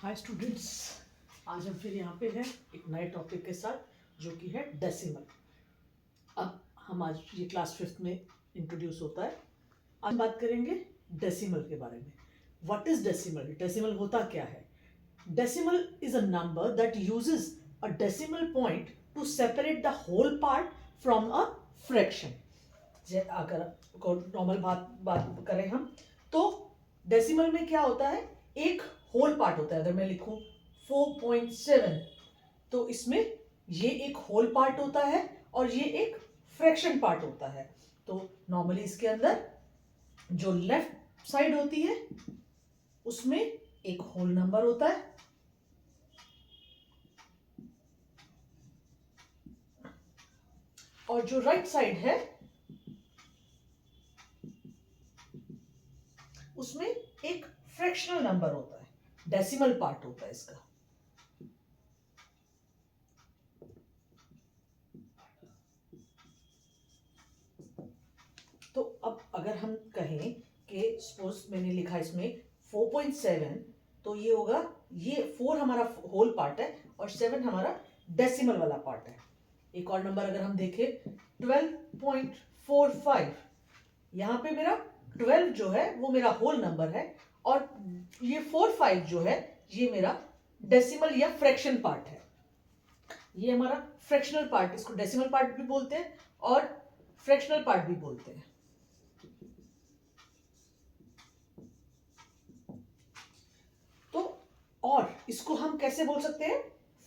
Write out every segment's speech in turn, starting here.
Hi students, आज हम फिर यहाँ पे हैं एक नए टॉपिक के साथ जो कि है डेसिमल। अब हम आज ये क्लास 5th में इंट्रोड्यूस होता है। आज हम बात करेंगे डेसिमल के बारे में। What is decimal? डेसिमल होता क्या है? Decimal is a number that uses a decimal point to separate the whole part from a fraction. अगर नॉर्मल बात करें हम तो डेसिमल में क्या होता है, एक होल पार्ट होता है। अगर मैं लिखूं 4.7 तो इसमें ये एक होल पार्ट होता है और ये एक फ्रैक्शन पार्ट होता है। तो नॉर्मली इसके अंदर जो लेफ्ट साइड होती है उसमें एक होल नंबर होता है और जो राइट साइड है उसमें एक फ्रैक्शनल नंबर होता है, डेसिमल पार्ट होता है इसका। तो अब अगर हम कहें कि सपोज मैंने लिखा इसमें 4.7 तो ये होगा, ये 4 हमारा होल पार्ट है और 7 हमारा डेसिमल वाला पार्ट है। एक और नंबर अगर हम देखें 12.45, यहाँ पे मेरा 12 जो है वो मेरा होल नंबर है और ये 45 जो है ये मेरा डेसिमल या फ्रैक्शन पार्ट है। ये हमारा फ्रैक्शनल पार्ट, इसको डेसिमल पार्ट भी बोलते हैं और फ्रैक्शनल पार्ट भी बोलते हैं। तो और इसको हम कैसे बोल सकते हैं?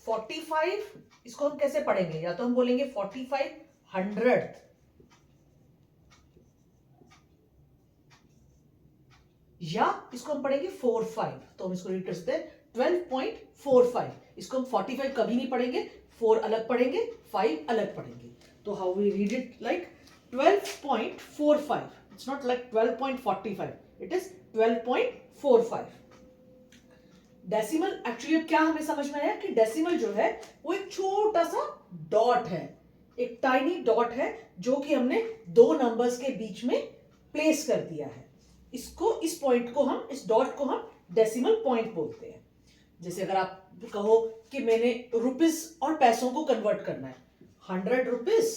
45 इसको हम कैसे पढ़ेंगे? या तो हम बोलेंगे 45 100th, या इसको हम पढ़ेंगे 45। तो हम इसको रीड कर सकते हैं 12.45। इसको हम 45 कभी नहीं पढ़ेंगे, 4 अलग पढ़ेंगे, 5 अलग पढ़ेंगे। तो how we read it? Like 12.45। It's not like 12.45, it is 12.45। Decimal actually अब क्या हमें समझ में आया कि डेसिमल जो है वो एक छोटा सा डॉट है, एक टाइनी डॉट है जो कि हमने दो नंबर्स के बीच में प्लेस कर दिया है। इसको, इस पॉइंट को हम, इस डॉट को हम डेसिमल पॉइंट बोलते हैं। जैसे अगर आप कहो कि मैंने रुपीस और पैसों को कन्वर्ट करना है, 100 रुपीस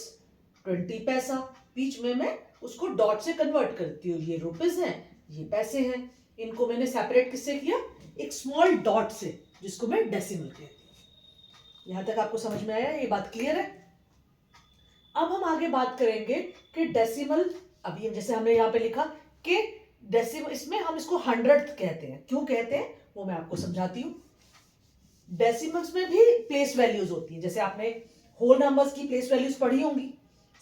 20 पैसा, बीच में मैं उसको डॉट से कन्वर्ट करती हूँ। ये रुपीस हैं, ये पैसे हैं, इनको मैंने सेपरेट किससे किया? एक स्मॉल डॉट से, जिसको मैं डेसिमल कहती हूँ। यहां तक आपको समझ में आया? ये बात क्लियर है? अब हम आगे बात करेंगे कि डेसिमल, अभी जैसे हमने यहां पे लिखा कि डेसिमल, इसमें हम इसको 100th कहते हैं। क्यों कहते हैं वो मैं आपको समझाती हूँ। डेसिमल्स में भी प्लेस वैल्यूज होती है। जैसे आपने होल नंबर्स की प्लेस वैल्यूज पढ़ी होंगी,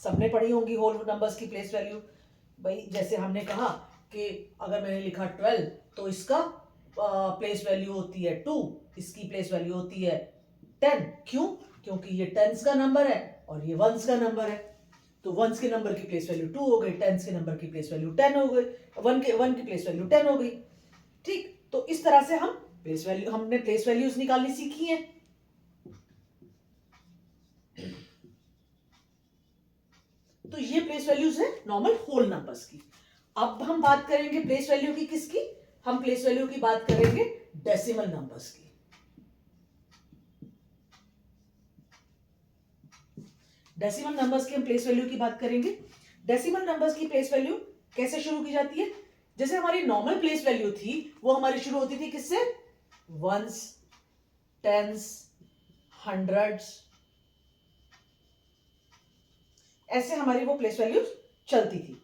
सबने पढ़ी होंगी होल नंबर्स की प्लेस वैल्यू। भाई जैसे हमने कहा कि अगर मैंने लिखा 12 तो इसका प्लेस वैल्यू होती है 2, इसकी प्लेस वैल्यू होती है 10। क्यों? क्योंकि ये टेंस का नंबर है और ये वंस का नंबर है। तो वंस के नंबर की प्लेस वैल्यू 2 हो गई, टेंस के नंबर की प्लेस वैल्यू 10 हो गई, वन की प्लेस वैल्यू 10 हो गई। ठीक, तो इस तरह से हम प्लेस वैल्यू, हमने प्लेस वैल्यूज निकालनी सीखी है। तो ये प्लेस वैल्यूज है नॉर्मल होल नंबर्स की। अब हम बात करेंगे प्लेस वैल्यू की, किसकी? हम प्लेस वैल्यू की बात करेंगे डेसिमल नंबर्स की। डेसिमल नंबर्स की हम प्लेस वैल्यू की बात करेंगे। डेसिमल नंबर्स की प्लेस वैल्यू कैसे शुरू की जाती है? जैसे हमारी नॉर्मल प्लेस वैल्यू थी वो हमारी शुरू होती थी किससे? वंस, टेंस, हंड्रेड्स, ऐसे हमारी वो प्लेस वैल्यू चलती थी।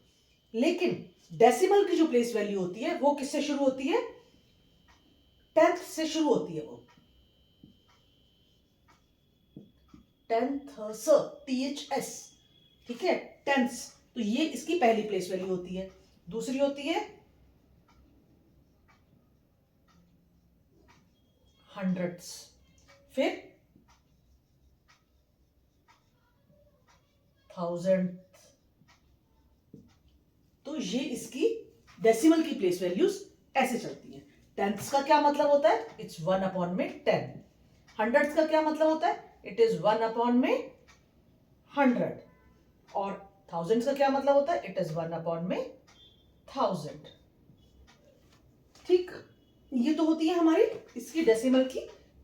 लेकिन डेसिमल की जो प्लेस वैल्यू होती है वो किससे शुरू होती है? 10th से शुरू होती है। वो 10th, THS, ठीक है, टेंस। तो ये इसकी पहली प्लेस वैल्यू होती है। दूसरी होती है हंड्रेड्स, फिर थाउजेंड। तो ये इसकी डेसिमल की प्लेस वैल्यूज ऐसे चलती हैं। टेंथ्स का क्या मतलब होता है? इट्स 1 अपॉन में 10। हंड्रेड्स का क्या मतलब होता है? इट इज 1 अपॉन में 100। और थाउजेंड्स का क्या मतलब होता है? इट इज 1 अपॉन में 1000। ठीक, ये तो होती है हमारी इसकी डेसिमल की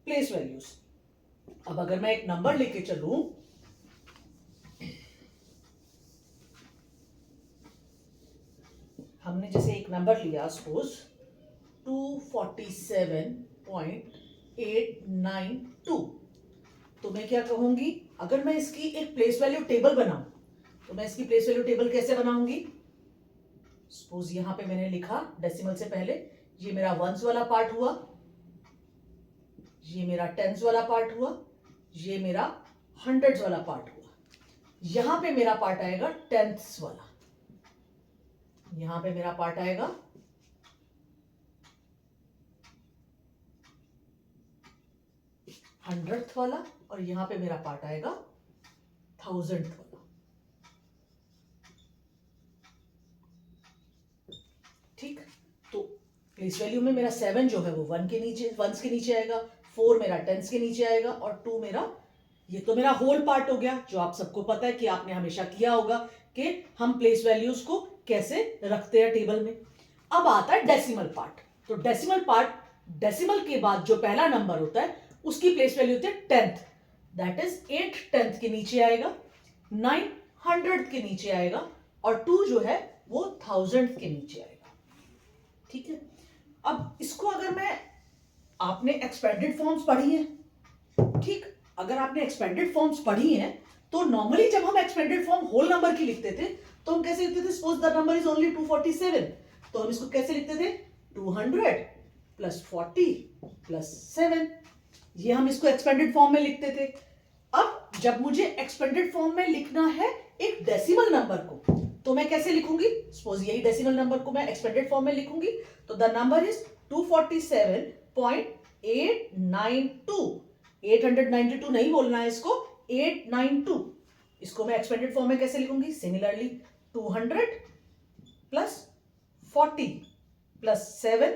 प्लेस वैल्यूज। अब अगर मैं एक नंबर लेके चलूं, हमने जैसे एक नंबर लिया सपोज 247.892, तो मैं क्या कहूंगी, अगर मैं इसकी एक प्लेस वैल्यू टेबल बनाऊं तो मैं इसकी प्लेस वैल्यू टेबल कैसे बनाऊंगी। सपोज यहां पे मैंने लिखा डेसिमल से पहले, ये मेरा वंस वाला पार्ट हुआ, ये मेरा टेंस वाला पार्ट हुआ, ये मेरा हंड्रेड्स वाला पार्ट हुआ। यहां पे मेरा पार्ट आएगा टेंथ्स वाला, यहां पे मेरा पार्ट आएगा हंड्रेड वाला, और यहां पे मेरा पार्ट आएगा थाउजेंड वाला। ठीक, तो प्लेस वैल्यू में मेरा 7 जो है वो 1 के नीचे, वंस के नीचे आएगा, 4 मेरा टेंस के नीचे आएगा, और 2 मेरा, ये तो मेरा होल पार्ट हो गया, जो आप सबको पता है कि आपने हमेशा किया होगा कि हम प्लेस वैल्यूज को कैसे रखते हैं टेबल में। अब आता है डेसिमल पार्ट। तो डेसिमल पार्ट, डेसिमल के बाद जो पहला नंबर होता है उसकी प्लेस वैल्यू होती है टेंथ, दैट इज 8 टेंथ के नीचे आएगा, 9 हंड्रेड के नीचे आएगा, और 2 जो है वो थाउजेंड के नीचे आएगा। ठीक है, अब इसको अगर मैं, आपने एक्सपेंडेड फॉर्म्स पढ़ी है, ठीक, अगर आपने एक्सपेंडेड फॉर्म्स पढ़ी हैं तो नॉर्मली जब हम एक्सपेंडेड फॉर्म होल नंबर की लिखते थे तो हम कैसे लिखते थे, suppose the number is only 247, तो हम इसको कैसे लिखते थे, 200 प्लस 40 प्लस 7, ये हम इसको एक्सपेंडेड फॉर्म में लिखते थे। अब जब मुझे एक्सपेंडेड फॉर्म में लिखना है एक डेसिमल नंबर को, तो मैं कैसे लिखूंगी, सपोज यही डेसिमल नंबर को मैं एक्सपेंडेड फॉर्म में लिखूंगी, तो द नंबर इज 247.892, 892 नहीं बोलना है इसको, 892, इसको मैं एक्सपेंडेड फॉर्म में कैसे लिखूंगी, सिमिलरली 200 प्लस 40 प्लस 7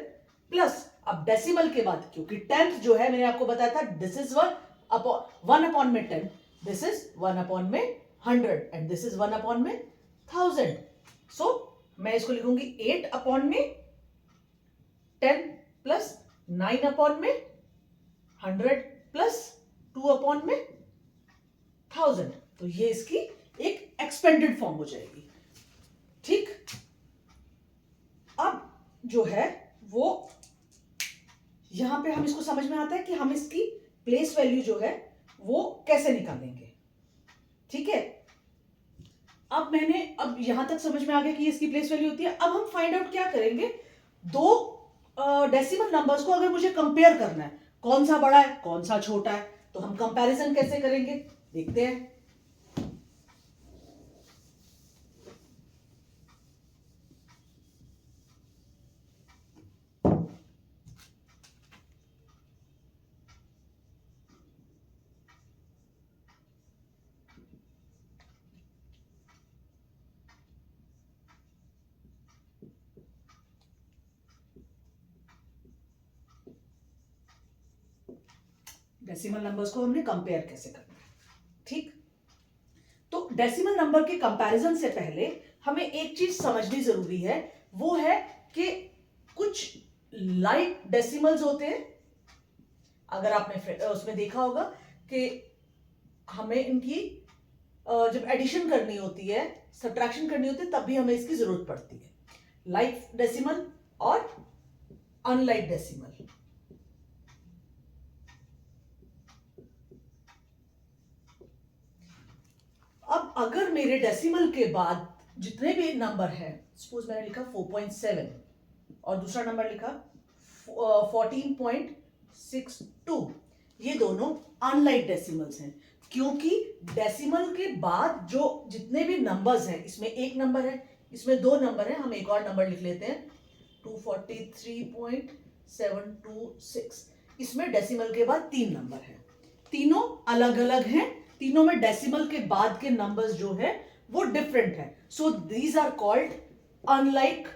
प्लस, अब डेसिमल के बाद, क्योंकि टेंथ जो है मैंने आपको बताया था दिस इज 1 अपॉन में 10, दिस इज 1 अपॉन में 100, एंड दिस इज 1 अपॉन में 1000, सो मैं इसको लिखूंगी 8 अपॉन में 10 प्लस 9 अपॉन में 100 प्लस 2 अपॉन में 1000, तो ये इसकी एक एक्सपेंडेड फॉर्म हो जाएगी। ठीक, अब जो है वो यहां पे हम इसको समझ में आता है कि हम इसकी प्लेस वैल्यू जो है वो कैसे निकालेंगे। ठीक है, अब यहां तक समझ में आ गया कि इसकी प्लेस वैल्यू होती है। अब हम फाइंड आउट क्या करेंगे, दो डेसिमल नंबर्स को अगर मुझे कंपेयर करना है, कौन सा बड़ा है कौन सा छोटा है, तो हम कंपैरिजन कैसे करेंगे देखते हैं। डेसिमल नंबर्स को हमने कंपेयर कैसे करना है। ठीक, तो डेसिमल नंबर के कंपैरिजन से पहले हमें एक चीज समझनी जरूरी है, वो है कि कुछ लाइक डेसिमल्स होते हैं, अगर आपने उसमें देखा होगा कि हमें इनकी जब एडिशन करनी होती है, सब्ट्रैक्शन करनी होती है, तब भी हमें इसकी जरूरत पड़ती है, लाइक डेसिमल और अनलाइक डेसिमल। अब अगर मेरे डेसिमल के बाद जितने भी नंबर हैं, सपोज मैंने लिखा 4.7 और दूसरा नंबर लिखा 14.62, ये दोनों अनलाइक डेसिमल्स हैं, क्योंकि डेसिमल के बाद जो जितने भी नंबर्स हैं, इसमें एक नंबर है, इसमें दो नंबर है, हम एक और नंबर लिख लेते हैं 243.726, इसमें डेसिमल के बाद तीन नंबर है, तीनों अलग अलग हैं, तीनों में डेसिमल के बाद के नंबर्स जो है वो डिफरेंट है, so these are called unlike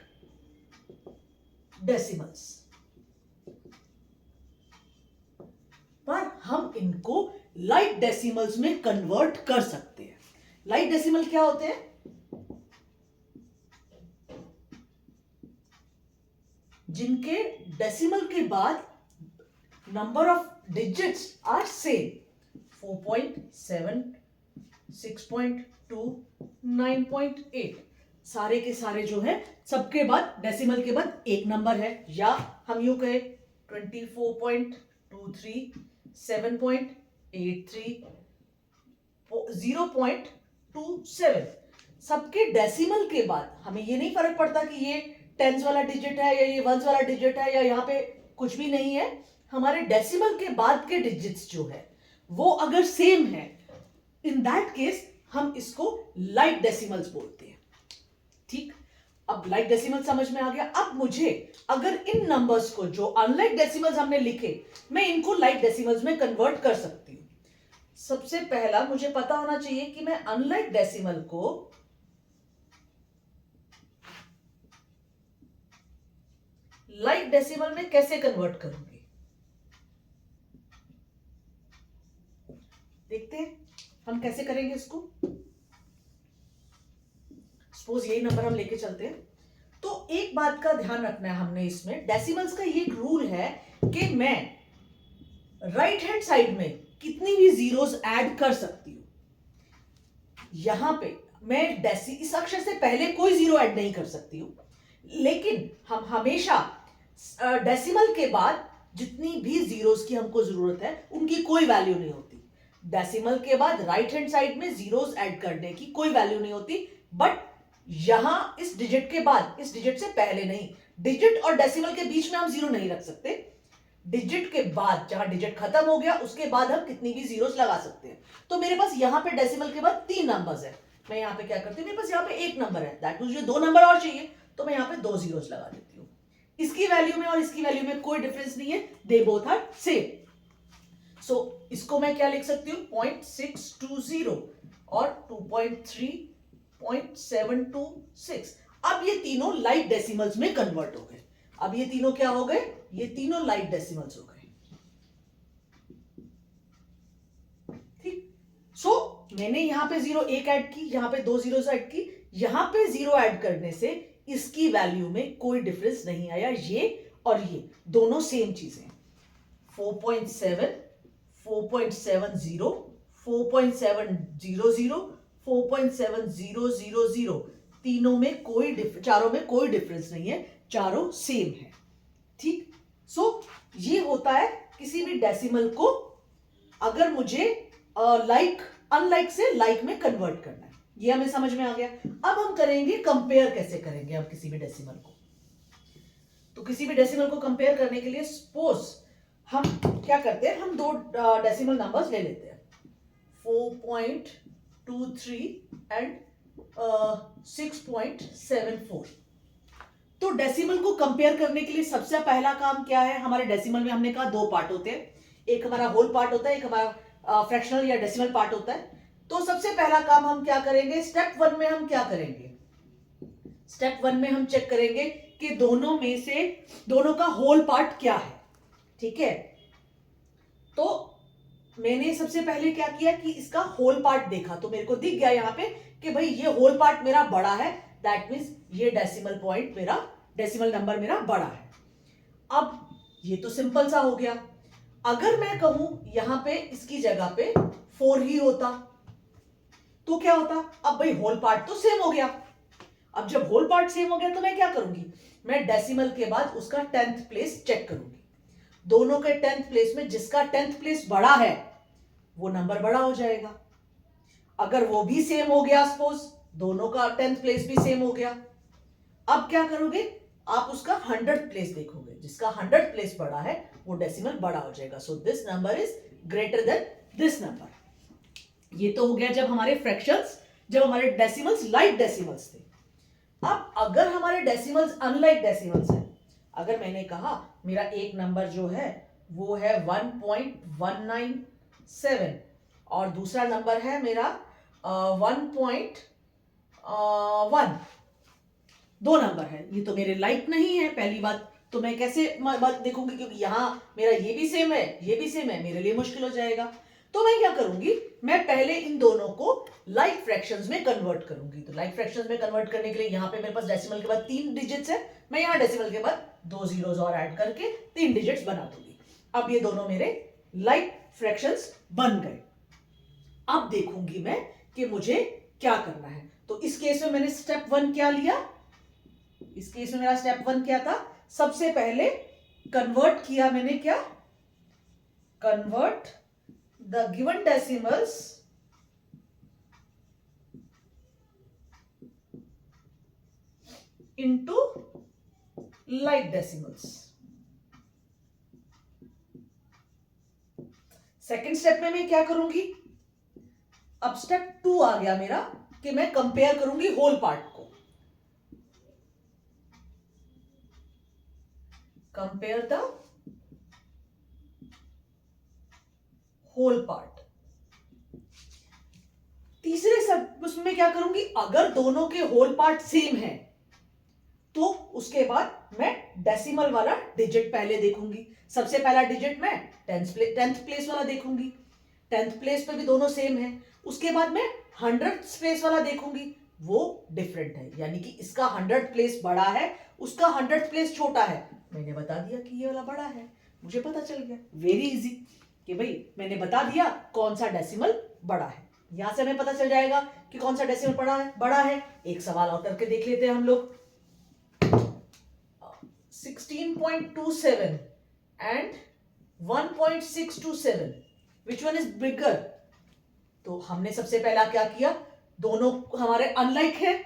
decimals. पर हम इनको लाइक डेसिमल्स में कन्वर्ट कर सकते हैं। लाइक डेसिमल क्या होते हैं, जिनके डेसिमल के बाद number of digits are same, 4.7, 6.2, 9.8, सारे के सारे जो है सबके बाद डेसिमल के बाद एक नंबर है, या हम यूं कहें 24.23, 7.83, 0.27, सबके डेसिमल के बाद हमें ये नहीं फर्क पड़ता कि ये टेंस वाला डिजिट है या ये वंस वाला डिजिट है या यहाँ पे कुछ भी नहीं है, हमारे डेसिमल के बाद के डिजिट्स जो है वो अगर सेम है, इन दैट केस हम इसको लाइक डेसिमल्स बोलते हैं। ठीक, अब लाइक डेसिमल समझ में आ गया। अब मुझे अगर इन नंबर्स को जो अनलाइक डेसिमल्स हमने लिखे, मैं इनको लाइक डेसिमल्स में कन्वर्ट कर सकती हूं। सबसे पहला मुझे पता होना चाहिए कि मैं अनलाइक डेसिमल को लाइक डेसिमल में कैसे कन्वर्ट करूंगी। देखते हैं हम कैसे करेंगे इसको। सपोज यही नंबर हम लेके चलते हैं, तो एक बात का ध्यान रखना है हमने इसमें, डेसिमल्स का ये एक रूल है कि मैं राइट हैंड साइड में कितनी भी जीरोस ऐड कर सकती हूं। यहां पे मैं इस अक्षर से पहले कोई जीरो ऐड नहीं कर सकती हूं, लेकिन हम हमेशा डेसिमल के बाद जितनी भी जीरोस की हमको जरूरत है उनकी कोई वैल्यू नहीं होती। डेसिमल के बाद राइट हैंड साइड में जीरोस ऐड करने की कोई वैल्यू नहीं होती, बट यहां इस डिजिट के बाद, इस डिजिट से पहले नहीं, डिजिट और डेसिमल के बीच में हम जीरो नहीं रख सकते। डिजिट के बाद, जहां डिजिट खत्म हो गया उसके बाद हम कितनी भी जीरोस लगा सकते हैं। तो मेरे पास यहां पे डेसिमल के बाद 3 नंबर्स है, मैं यहां पे क्या करती हूं, मेरे पास यहां पे एक नंबर है, दैट मुझे 2 नंबर और चाहिए, तो मैं यहां पे 2 जीरोस लगा देती हूं। इसकी वैल्यू में और इसकी वैल्यू में कोई डिफरेंस नहीं है, दे बोथ आर सेम। सो इसको मैं क्या लिख सकती हूं, 0.620 और 2.3.726। अब ये तीनों लाइक डेसिमल्स में कन्वर्ट हो गए। अब ये तीनों क्या हो गए, ये तीनों लाइक डेसिमल्स हो गए। ठीक, सो मैंने यहां पे 0 एक ऐड की, यहां पे 2 जीरोस ऐड की, यहां पे 0 ऐड करने से इसकी वैल्यू में कोई डिफरेंस नहीं आया। ये और ये दोनों सेम चीजें, 4.7, 4.70, 4.700, 4.7000, तीनों में कोई चारों में कोई डिफरेंस नहीं है, चारों सेम है। ठीक, सो ये होता है किसी भी डेसिमल को अगर मुझे लाइक अनलाइक से लाइक में कन्वर्ट करना है। ये हमें समझ में आ गया। अब हम करेंगे कंपेयर, कैसे करेंगे अब किसी भी डेसिमल को। तो किसी भी डेसिमल को कंपेयर करने के लिए सपोज हम क्या करते हैं, हम 2 डेसिमल नंबर्स ले लेते हैं, 4.23 एंड 6.74। तो डेसिमल को कंपेयर करने के लिए सबसे पहला काम क्या है, हमारे डेसिमल में हमने कहा 2 पार्ट होते हैं, एक हमारा होल पार्ट होता है, एक हमारा फ्रैक्शनल या डेसिमल पार्ट होता है। तो सबसे पहला काम हम क्या करेंगे, स्टेप 1 में हम क्या करेंगे, स्टेप 1 में हम चेक करेंगे कि दोनों में से दोनों का होल पार्ट क्या है। ठीक है, तो मैंने सबसे पहले क्या किया कि इसका होल पार्ट देखा, तो मेरे को दिख गया यहां पे कि भाई ये होल पार्ट मेरा बड़ा है, दैट मींस ये डेसिमल पॉइंट मेरा, डेसिमल नंबर मेरा बड़ा है। अब ये तो सिंपल सा हो गया। अगर मैं कहूं यहां पे इसकी जगह पे 4 ही होता तो क्या होता, अब भाई होल पार्ट तो सेम हो गया। अब जब होल पार्ट सेम हो गया तो मैं क्या करूंगी, मैं डेसिमल के बाद उसका 10th प्लेस चेक करूंगी। दोनों के 10th प्लेस में जिसका 10th प्लेस बड़ा है वो नंबर बड़ा हो जाएगा। अगर वो भी सेम हो गया, सपोज दोनों का 10th प्लेस भी सेम हो गया, अब क्या करोगे, आप उसका 100th प्लेस देखोगे, जिसका 100th प्लेस बड़ा है वो डेसिमल बड़ा हो जाएगा। So this number is greater than this number. ये तो हो गया जब हमारे फ्रैक्शंस, जब हमारे डेसिमल्स लाइक डेसिमल्स थे। अब अगर हमारे डेसिमल्स अनलाइक डेसिमल्स हैं, अगर मैंने कहा मेरा एक नंबर जो है वो है 1.197 और दूसरा नंबर है मेरा 1.1, 2 नंबर है, ये तो मेरे लाइक नहीं है। पहली बात तो मैं कैसे बात देखूंगी, क्योंकि यहां मेरा ये भी सेम है, ये भी सेम है, मेरे लिए मुश्किल हो जाएगा। तो मैं क्या करूंगी, मैं पहले इन दोनों को लाइक फ्रैक्शंस में कन्वर्ट करूंगी। तो लाइक फ्रैक्शंस में कन्वर्ट करने के लिए यहां पे मेरे पास डेसिमल के बाद 3 डिजिट्स है, मैं यहां डेसिमल के बाद 2 जीरोस और ऐड करके 3 डिजिट्स बना दूंगी। अब ये दोनों मेरे लाइक फ्रैक्शंस बन गए। अब देखूंगी मैं कि मुझे क्या करना है। तो इस केस में मैंने स्टेप 1 क्या लिया, इस केस में मेरा स्टेप 1 क्या था, सबसे पहले कन्वर्ट किया मैंने, क्या, convert the given decimals into like decimals. Second step में मैं क्या करूंगी, अब स्टेप 2 आ गया मेरा कि मैं कंपेयर करूंगी होल पार्ट को। Compare the whole part. तीसरे सब उसमें क्या करूंगी, अगर दोनों के होल पार्ट सेम है तो उसके बाद मैं डेसिमल वाला डिजिट पहले देखूंगी। सबसे पहला डिजिट मैं टेंथ प्लेस वाला देखूंगी, 10th प्लेस पे भी दोनों सेम है। उसके बाद मैं 100th प्लेस वाला देखूंगी, वो डिफरेंट है, यानी कि इसका 100th प्लेस बड़ा है, उसका 100th प्लेस छोटा है। मैंने बता दिया कि ये वाला बड़ा है, मुझे पता चल गया, वेरी इजी, कि भाई मैंने बता दिया कौन सा डेसिमल बड़ा है। यहां से हमें पता चल जाएगा कि कौन सा डेसिमल बड़ा है। एक सवाल और करके देख लेते हैं हम लोग। 16.27 and 1.627, which one is bigger? तो हमने सबसे पहला क्या किया, दोनों हमारे अनलाइक है,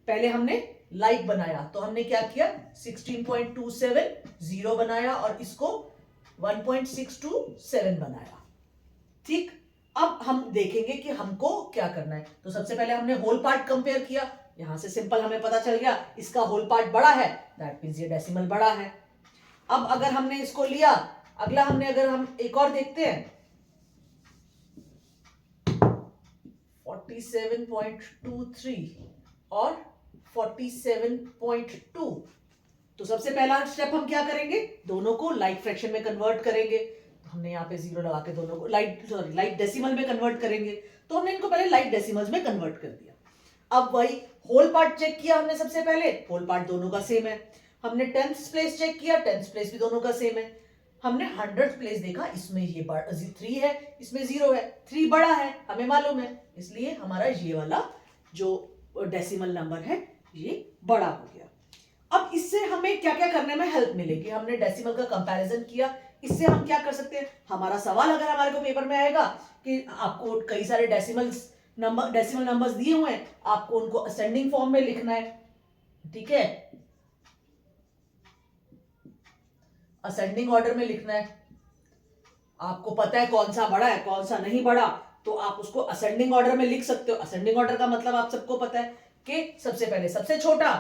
पहले हमने लाइक बनाया, तो हमने क्या किया, 16.27 0 बनाया और इसको 1.627 बनाया। ठीक, अब हम देखेंगे कि हमको क्या करना है। तो सबसे पहले हमने होल पार्ट कंपेयर किया, यहां से सिंपल हमें पता चल गया इसका होल पार्ट बड़ा है, दैट मींस ये डेसिमल बड़ा है। अब अगर हमने इसको लिया, अगला हमने अगर हम एक और देखते हैं 47.23 और 47.2, तो सबसे पहला स्टेप हम क्या करेंगे, दोनों को लाइक फ्रैक्शन में कन्वर्ट करेंगे। तो हमने यहाँ पे 0 लगा के दोनों को लाइक डेसिमल में कन्वर्ट करेंगे, तो हमने इनको पहले लाइक डेसिमल्स में कन्वर्ट कर दिया। अब वही होल पार्ट चेक किया हमने, सबसे पहले होल पार्ट दोनों का सेम है। हमने 10th प्लेस चेक किया, 10th प्लेस भी दोनों का सेम है। हमने 100th प्लेस देखा, इसमें ये 3 है, इसमें 0 है, 3 बड़ा है हमें मालूम है, इसलिए हमारा ये वाला जो डेसिमल नंबर है ये बड़ा हो गया। अब इससे हमें क्या क्या करने में हेल्प मिलेगी, हमने डेसिमल का कंपैरिजन किया, इससे हम क्या कर सकते हैं, हमारा सवाल अगर हमारे को पेपर में आएगा कि आपको कई सारे डेसिमल नंबर्स दिए हुए हैं, आपको उनको असेंडिंग फॉर्म में लिखना है, ठीक है, असेंडिंग ऑर्डर में लिखना है। आपको पता है कौन सा बड़ा है कौन सा नहीं बड़ा, तो आप उसको असेंडिंग ऑर्डर में लिख सकते हो। असेंडिंग ऑर्डर का मतलब आप सबको पता है कि सबसे पहले सबसे छोटा,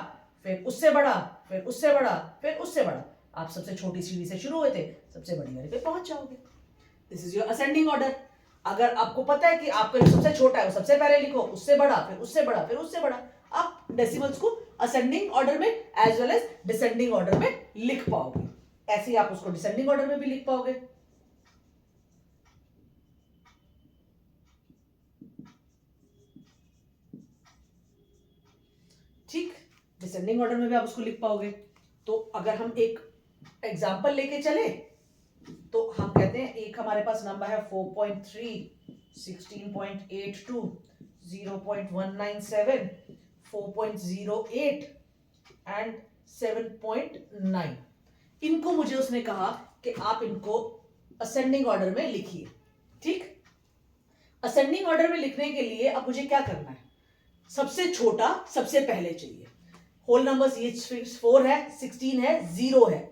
फिर उससे बड़ा, फिर उससे बड़ा, फिर उससे बड़ा। आप सबसे छोटी सीढ़ी से शुरू हुए थे, सबसे बड़ी वाली पे पहुंच जाओगे। This is your ascending order. अगर आपको पता है कि आपका जो सबसे छोटा है वो सबसे पहले लिखो, उससे बड़ा, फिर उससे बड़ा, फिर उससे बड़ा, आप डेसिमल्स को असेंडिंग ऑर्डर में as well as descending order में लिख पाओगे। ऐसे ही आप उसको डिसेंडिंग ऑर्डर में भी लिख पाओगे। ठीक, डिसेंडिंग ऑर्डर में भी आप उसको लिख पाओगे। तो अगर हम एक एग्जांपल लेके चले तो हम कहते हैं एक हमारे पास नंबर है 4.3, 16.82, 0.197, 4.08 एंड 7.9। इनको मुझे उसने कहा कि आप इनको असेंडिंग ऑर्डर में लिखिए। ठीक, असेंडिंग ऑर्डर में लिखने के लिए अब मुझे क्या करना है, सबसे छोटा सबसे पहले चाहिए। होल नंबर्स ये 4 है, 16 है, 0 है,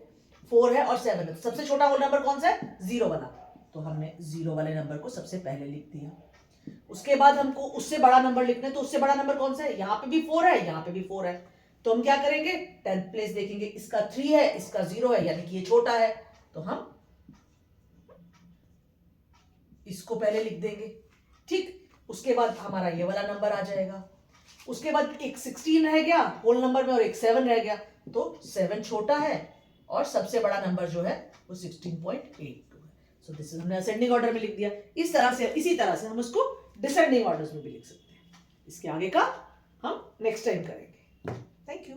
4 है और 7 है। सबसे छोटा होल नंबर कौन सा है, 0 वाला, तो हमने 0 वाले नंबर को सबसे पहले लिख दिया। उसके बाद हमको उससे बड़ा नंबर लिखना है, तो उससे बड़ा नंबर कौन सा है, यहाँ पे भी 4 है, यहाँ पे भी 4 है, तो हम क्या करेंगे, 10th प्लेस देखेंगे, इसका 3 है, इसका 0 है, यानी कि ये छोटा है, तो हम इसको पहले लिख देंगे। ठीक, उसके बाद हमारा ये वाला नंबर आ जाएगा। उसके बाद एक 16 रह गया होल नंबर में और एक 7 रह गया, तो 7 छोटा है और सबसे बड़ा नंबर जो है वो 16.82 है। सो दिस इज हमने असेंडिंग ऑर्डर में लिख दिया। इस तरह से, इसी तरह से हम उसको डिसेंडिंग ऑर्डर्स में भी लिख सकते हैं। इसके आगे का हम नेक्स्ट टाइम करेंगे। Thank you.